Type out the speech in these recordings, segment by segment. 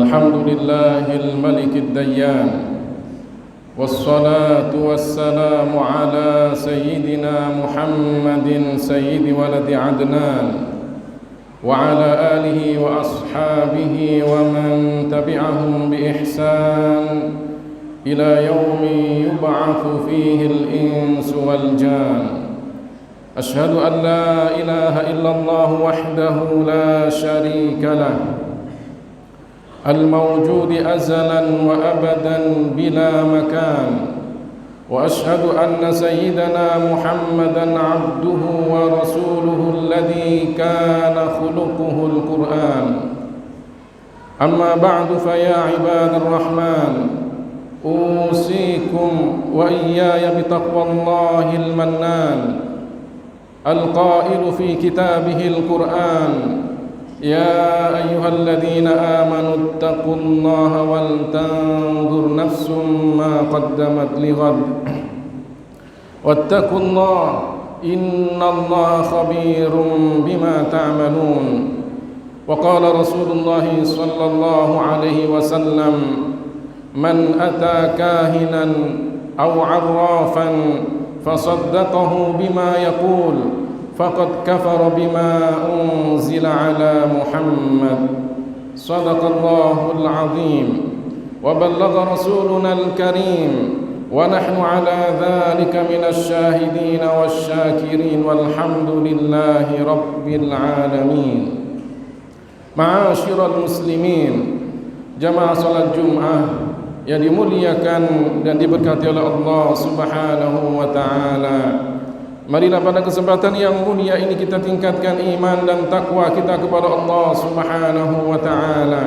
الحمد لله الملك الديان، والصلاة والسلام على سيدنا محمد سيد ولد عدنان، وعلى آله وأصحابه ومن تبعهم بإحسان إلى يوم يبعث فيه الإنس والجان. أشهد أن لا إله إلا الله وحده لا شريك له، الموجود أزلا وأبدا بلا مكان، وأشهد أن سيدنا محمدا عبده ورسوله الذي كان خلقه القرآن. أما بعد، فيا عباد الرحمن، أوصيكم وإياي بتقوى الله المنان القائل في كتابه القرآن: يا أيها الذين آمنوا اتقوا الله ولتنظر نفس ما قدمت لغد واتقوا الله إن الله خبير بما تعملون. وقال رسول الله صلى الله عليه وسلم: من أتى كاهنا أو عرافا فصدقه بما يقول فقد كفر بما أنزل على محمد. صدق الله العظيم وبلغ رسولنا الكريم، ونحن على ذلك من الشاهدين والشاكرين، والحمد لله رب العالمين. معاشر المسلمين, jamaah salat Jumat yang dimuliakan dan diberkati oleh Allah Subhanahu wa taala. Marilah pada kesempatan yang mulia ini kita tingkatkan iman dan takwa kita kepada Allah Subhanahu wa taala.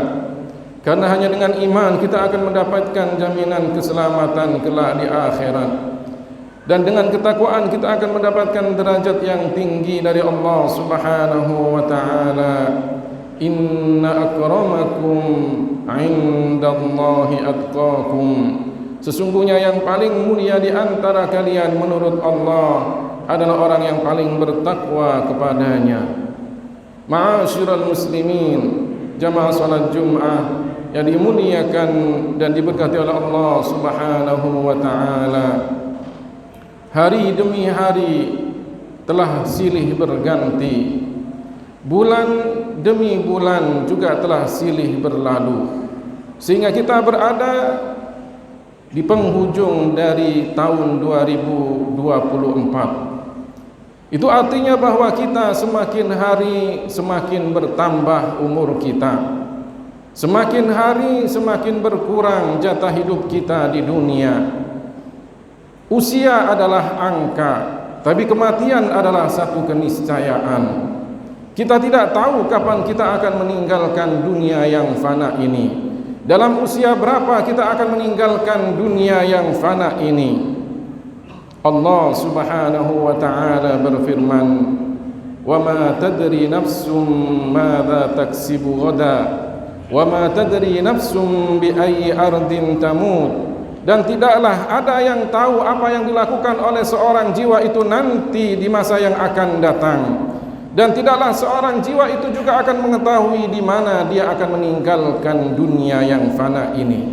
Karena hanya dengan iman kita akan mendapatkan jaminan keselamatan kelak di akhirat. Dan dengan ketakwaan kita akan mendapatkan derajat yang tinggi dari Allah Subhanahu wa taala. Inna akramakum indallahi atqakum. Sesungguhnya yang paling mulia di antara kalian menurut Allah adalah orang yang paling bertakwa kepadanya. Ma'asyiral muslimin, jamaah salat Jumat yang dimuliakan dan diberkati oleh Allah Subhanahu wa taala. Hari demi hari telah silih berganti. Bulan demi bulan juga telah silih berlalu, sehingga kita berada di penghujung dari tahun 2024. Itu artinya bahwa kita semakin hari semakin bertambah umur kita, semakin hari semakin berkurang jatah hidup kita di dunia. Usia adalah angka, tapi kematian adalah satu keniscayaan. Kita tidak tahu kapan kita akan meninggalkan dunia yang fana ini. Dalam usia berapa kita akan meninggalkan dunia yang fana ini? Allah Subhanahu wa ta'ala berfirman: "Wa ma tadri nafsum madza taksibu ghada, wa ma tadri nafsum bi ayyi ardin tamut." Dan tidaklah ada yang tahu apa yang dilakukan oleh seorang jiwa itu nanti di masa yang akan datang. Dan tidaklah seorang jiwa itu juga akan mengetahui di mana dia akan meninggalkan dunia yang fana ini.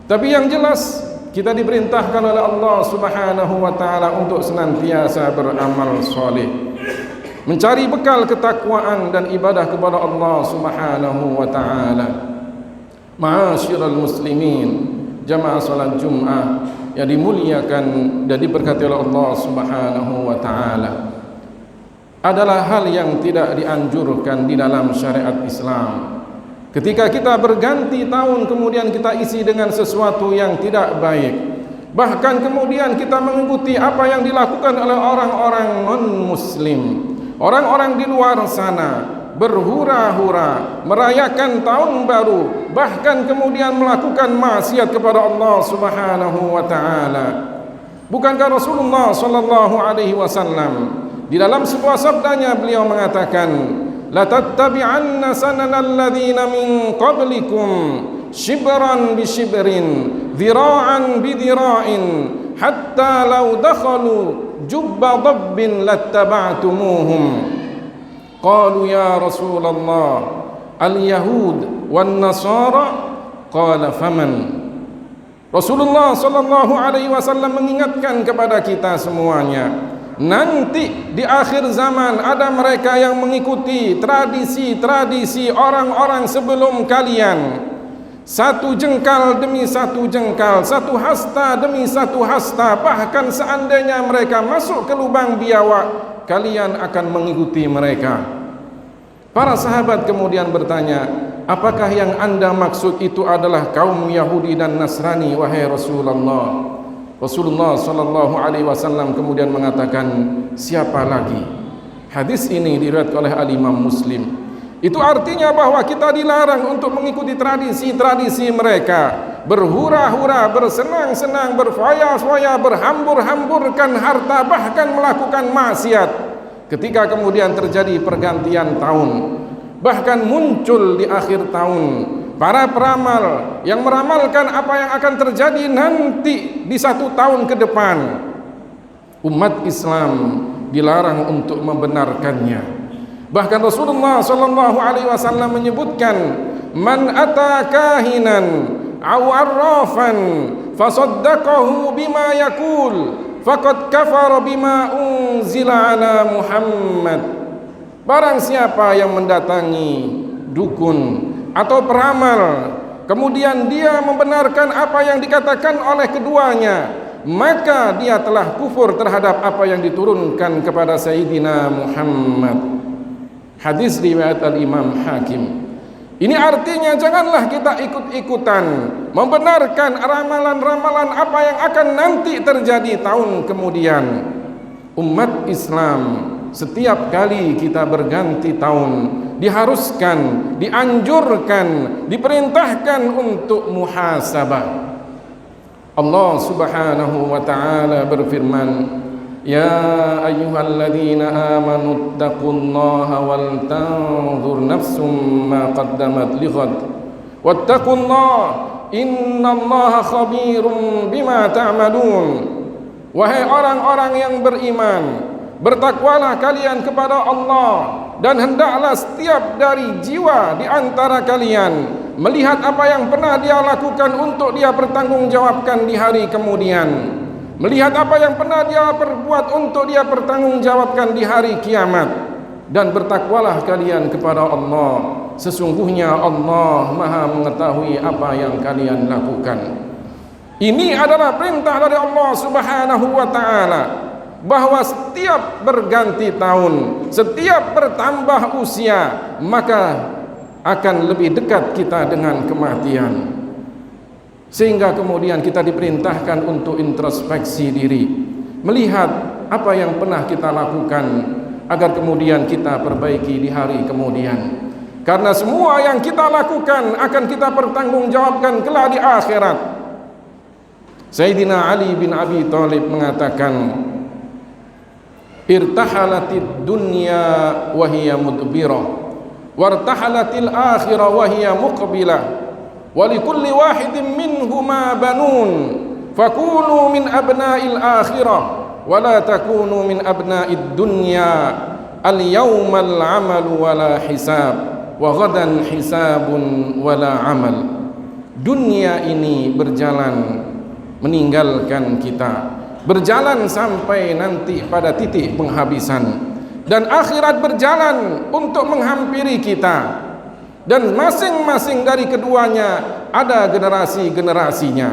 Tapi yang jelas kita diperintahkan oleh Allah Subhanahu wa taala untuk senantiasa beramal soleh, mencari bekal ketakwaan dan ibadah kepada Allah Subhanahu wa taala. Ma'asyiral muslimin, jamaah salat Jumat yang dimuliakan dan diberkati oleh Allah Subhanahu wa taala, adalah hal yang tidak dianjurkan di dalam syariat Islam. Ketika kita berganti tahun kemudian kita isi dengan sesuatu yang tidak baik, bahkan kemudian kita mengikuti apa yang dilakukan oleh orang-orang non-muslim, orang-orang di luar sana, berhura-hura merayakan tahun baru, bahkan kemudian melakukan maksiat kepada Allah Subhanahu wa taala. Bukankah Rasulullah sallallahu alaihi wasallam di dalam sebuah sabdanya beliau mengatakan, la tattabi'anna sananal ladzina min qablikum shibran bi shibrin dhira'an bi dhira'in hatta law dakhalu jubba dabbin lattaba'tumuhum. Qalu ya Rasulullah al-yahud wan nasara. Qala faman. Rasulullah sallallahu alaihi wasallam mengingatkan kepada kita semuanya, nanti di akhir zaman ada mereka yang mengikuti tradisi-tradisi orang-orang sebelum kalian. Satu jengkal demi satu jengkal, satu hasta demi satu hasta, bahkan seandainya mereka masuk ke lubang biawak, kalian akan mengikuti mereka. Para sahabat kemudian bertanya, apakah yang anda maksud itu adalah kaum Yahudi dan Nasrani, wahai Rasulullah? Rasulullah sallallahu alaihi wasallam kemudian mengatakan, siapa lagi? Hadis ini diriwayatkan oleh Al-Imam Muslim. Itu artinya bahwa kita dilarang untuk mengikuti tradisi-tradisi mereka, berhura-hura, bersenang-senang, berfoya-foya, berhambur-hamburkan harta, bahkan melakukan maksiat. Ketika kemudian terjadi pergantian tahun, bahkan muncul di akhir tahun para peramal yang meramalkan apa yang akan terjadi nanti di 1 tahun ke depan, umat Islam dilarang untuk membenarkannya. Bahkan Rasulullah sallallahu alaihi wasallam menyebutkan, man ata kahinan aw arrafan fasaddaqahu bima yaqul faqad kafara bima unzila ala Muhammad. Barang siapa yang mendatangi dukun atau peramal, kemudian dia membenarkan apa yang dikatakan oleh keduanya, maka dia telah kufur terhadap apa yang diturunkan kepada Sayyidina Muhammad. Hadis riwayat Al-Imam Hakim. Ini artinya janganlah kita ikut-ikutan membenarkan ramalan-ramalan apa yang akan nanti terjadi tahun kemudian. Umat Islam setiap kali kita berganti tahun diharuskan, dianjurkan, diperintahkan untuk muhasabah. Allah Subhanahu wa taala berfirman, ya ayyuhalladzina amanu taqullaha wal tanzur nafsum ma qaddamat lighad wattaqullaha innallaha khabirum bima ta'malun. Wahai orang-orang yang beriman, bertakwalah kalian kepada Allah, dan hendaklah setiap dari jiwa di antara kalian melihat apa yang pernah dia lakukan untuk dia pertanggungjawabkan di hari kemudian, melihat apa yang pernah dia perbuat untuk dia pertanggungjawabkan di hari kiamat, dan bertakwalah kalian kepada Allah, sesungguhnya Allah Maha mengetahui apa yang kalian lakukan. Ini adalah perintah dari Allah Subhanahu wa taala, bahwa setiap berganti tahun, setiap bertambah usia, maka akan lebih dekat kita dengan kematian. Sehingga kemudian kita diperintahkan untuk introspeksi diri, melihat apa yang pernah kita lakukan, agar kemudian kita perbaiki di hari kemudian. Karena semua yang kita lakukan akan kita pertanggungjawabkan kelak di akhirat. Sayyidina Ali bin Abi Thalib mengatakan, irtahalatid dunya wa hiya mudbirah, wartahalatil akhirah wa hiya muqbilah, wa likulli wahidin minhuma banun, fakunu min abna'il akhirah wa la takunu min abna'id dunya, al yawmal amalu wa la hisab, wa ghadan hisabun wa la amal. Dunia ini berjalan meninggalkan kita, berjalan sampai nanti pada titik penghabisan, dan akhirat berjalan untuk menghampiri kita, dan masing-masing dari keduanya ada generasi-generasinya.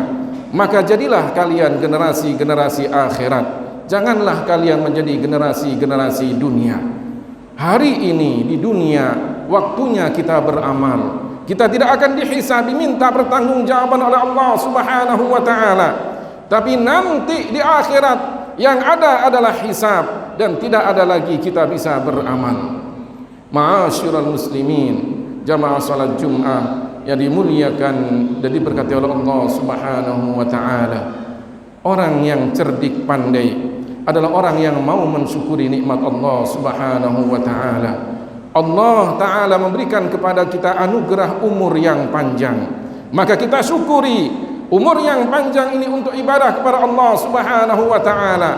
Maka jadilah kalian generasi-generasi akhirat, janganlah kalian menjadi generasi-generasi dunia. Hari ini di dunia waktunya kita beramal. Kita tidak akan dihisab, diminta pertanggungjawaban oleh Allah Subhanahu wa taala. Tapi nanti di akhirat yang ada adalah hisab, dan tidak ada lagi kita bisa beramal. Ma'asyiral muslimin, jamaah salat Jumat yang dimuliakan dan diberkati oleh Allah Subhanahu wa taala. Orang yang cerdik pandai adalah orang yang mau mensyukuri nikmat Allah Subhanahu wa taala. Allah Ta'ala memberikan kepada kita anugerah umur yang panjang, maka kita syukuri umur yang panjang ini untuk ibadah kepada Allah Subhanahu wa Ta'ala.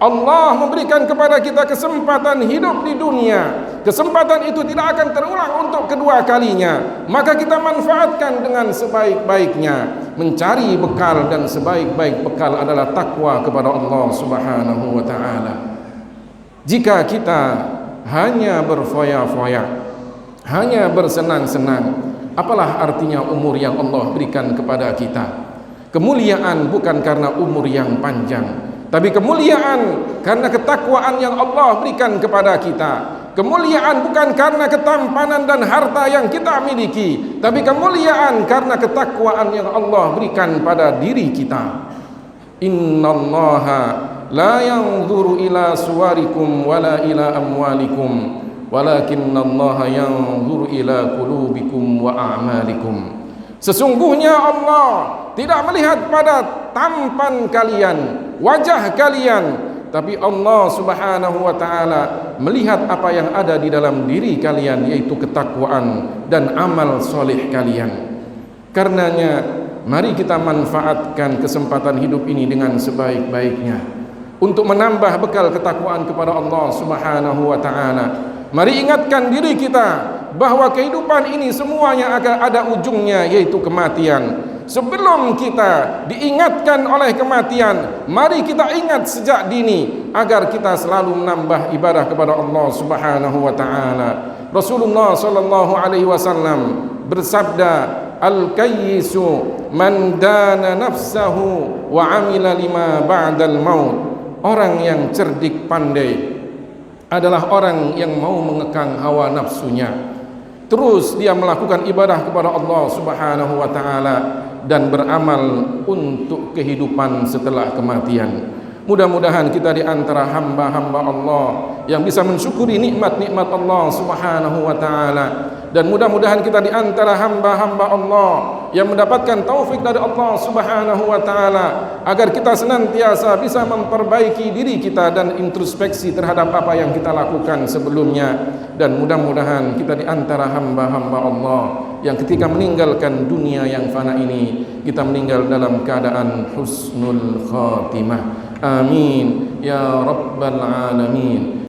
Allah memberikan kepada kita kesempatan hidup di dunia. Kesempatan itu tidak akan terulang untuk kedua kalinya. Maka kita manfaatkan dengan sebaik-baiknya. Mencari bekal, dan sebaik-baik bekal adalah takwa kepada Allah Subhanahu wa ta'ala. Jika kita hanya berfoya-foya, hanya bersenang-senang, apalah artinya umur yang Allah berikan kepada kita? Kemuliaan bukan karena umur yang panjang, tapi kemuliaan karena ketakwaan yang Allah berikan kepada kita. Kemuliaan bukan karena ketampanan dan harta yang kita miliki, tapi kemuliaan karena ketakwaan yang Allah berikan pada diri kita. Innallaha la yanzuru ila suwarikum wala ila amwalikum, walakinnallaha yanzuru ila qulubikum wa a'malikum. Sesungguhnya Allah tidak melihat pada tampan kalian, wajah kalian, tapi Allah Subhanahu wa ta'ala melihat apa yang ada di dalam diri kalian, yaitu ketakwaan dan amal soleh kalian. Karenanya mari kita manfaatkan kesempatan hidup ini dengan sebaik-baiknya untuk menambah bekal ketakwaan kepada Allah Subhanahu wa ta'ala. Mari ingatkan diri kita bahwa kehidupan ini semuanya akan ada ujungnya, yaitu kematian. Sebelum kita diingatkan oleh kematian, mari kita ingat sejak dini agar kita selalu menambah ibadah kepada Allah Subhanahu wa ta'ala. Rasulullah sallallahu alaihi wasallam bersabda, "Al-kayyisu man dana nafsahu wa amila lima ba'dal maut." Orang yang cerdik pandai adalah orang yang mau mengekang hawa nafsunya, terus dia melakukan ibadah kepada Allah Subhanahu wa ta'ala dan beramal untuk kehidupan setelah kematian. Mudah-mudahan kita di antara hamba-hamba Allah yang bisa mensyukuri nikmat-nikmat Allah Subhanahu wa ta'ala, dan mudah-mudahan kita di antara hamba-hamba Allah yang mendapatkan taufik dari Allah Subhanahu wa ta'ala agar kita senantiasa bisa memperbaiki diri kita dan introspeksi terhadap apa yang kita lakukan sebelumnya. Dan mudah-mudahan kita di antara hamba-hamba Allah yang ketika meninggalkan dunia yang fana ini, kita meninggal dalam keadaan husnul khatimah. Amin ya rabbal alamin.